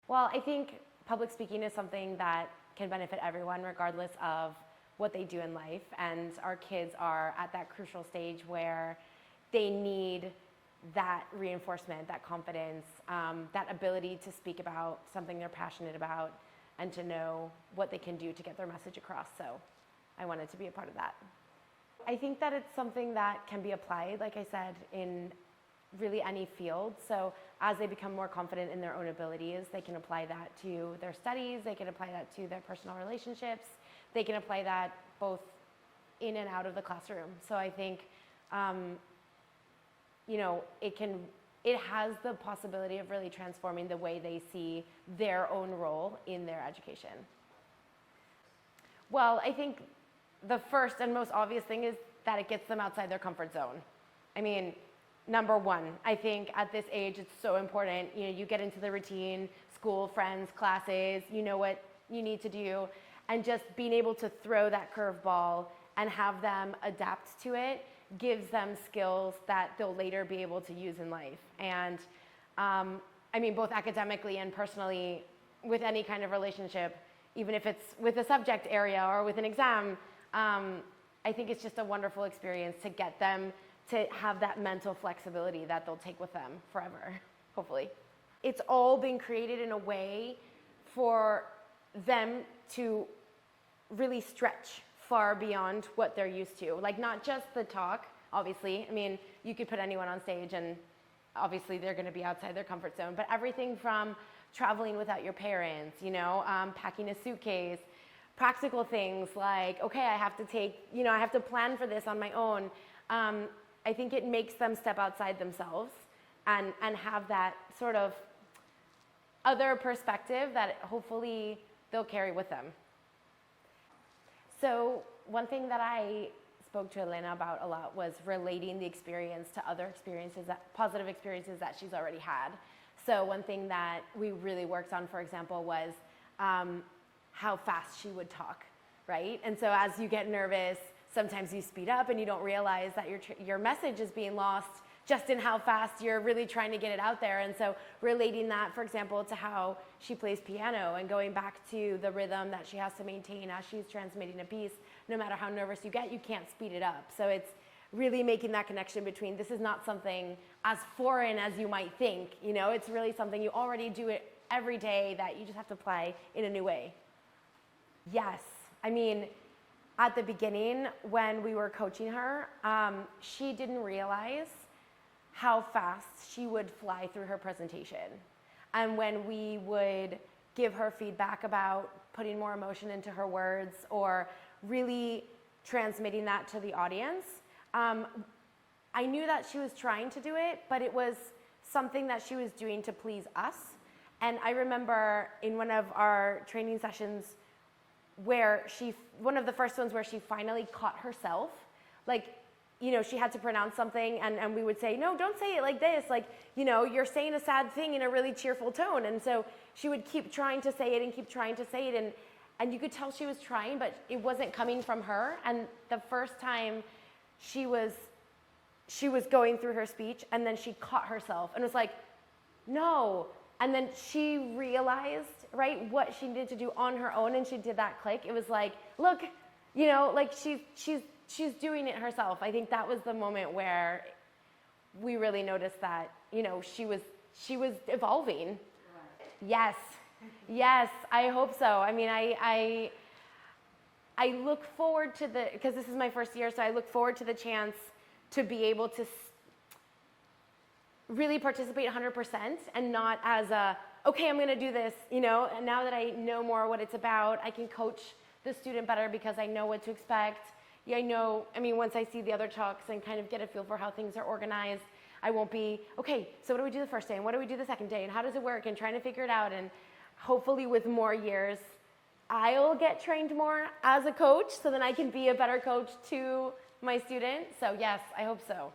Well, I think public speaking is something that can benefit everyone regardless of what they do in life. And our kids are at that crucial stage where they need that reinforcement, that confidence, that ability to speak about something they're passionate about and to know what they can do to get their message across. So I wanted to be a part of that. I think that it's something that can be applied, like I said, in really any field. So as they become more confident in their own abilities, they can apply that to their studies, they can apply that to their personal relationships, they can apply that both in and out of the classroom. So I think, it has the possibility of really transforming the way they see their own role in their education. Well, I think the first and most obvious thing is that it gets them outside their comfort zone. I mean, number one, I think at this age it's so important. You get into the routine, school, friends, classes, you know what you need to do, and just being able to throw that curveball and have them adapt to it gives them skills that they'll later be able to use in life. And both academically and personally, with any kind of relationship, even if it's with a subject area or with an exam, I think it's just a wonderful experience to get them to have that mental flexibility that they'll take with them forever, hopefully. It's all been created in a way for them to really stretch far beyond what they're used to. Like, not just the talk, obviously. I mean, you could put anyone on stage and obviously they're gonna be outside their comfort zone, but everything from traveling without your parents, packing a suitcase, practical things like, okay, I have to plan for this on my own. I think it makes them step outside themselves and have that sort of other perspective that hopefully they'll carry with them. So one thing that I spoke to Elena about a lot was relating the experience to other positive experiences that she's already had. So one thing that we really worked on, for example, was how fast she would talk, right? And so as you get nervous, sometimes you speed up and you don't realize that your message is being lost just in how fast you're really trying to get it out there. And so relating that, for example, to how she plays piano and going back to the rhythm that she has to maintain as she's transmitting a piece, no matter how nervous you get, you can't speed it up. So it's really making that connection between this is not something as foreign as you might think, it's really something you already do it every day that you just have to apply in a new way. Yes, at the beginning when we were coaching her, she didn't realize how fast she would fly through her presentation. And when we would give her feedback about putting more emotion into her words or really transmitting that to the audience, I knew that she was trying to do it, but it was something that she was doing to please us. And I remember in one of our training sessions where one of the first ones where she finally caught herself, she had to pronounce something and we would say, no, don't say it like this. You're saying a sad thing in a really cheerful tone. And so she would keep trying to say it and keep trying to say it. And you could tell she was trying, but it wasn't coming from her. And the first time she was going through her speech and then she caught herself and was like, no. And then she realized, right, what she needed to do on her own, and she did that click. It was like, look, she's doing it herself. I think that was the moment where we really noticed that, she was evolving. Right. Yes, I hope so. I look forward to because this is my first year, so I look forward to the chance to be able to really participate 100% and not as okay, I'm going to do this, and now that I know more what it's about, I can coach the student better because I know what to expect. Yeah, once I see the other talks and kind of get a feel for how things are organized, I won't be, okay, so what do we do the first day and what do we do the second day and how does it work and trying to figure it out. And hopefully with more years, I'll get trained more as a coach so then I can be a better coach to my students. So yes, I hope so.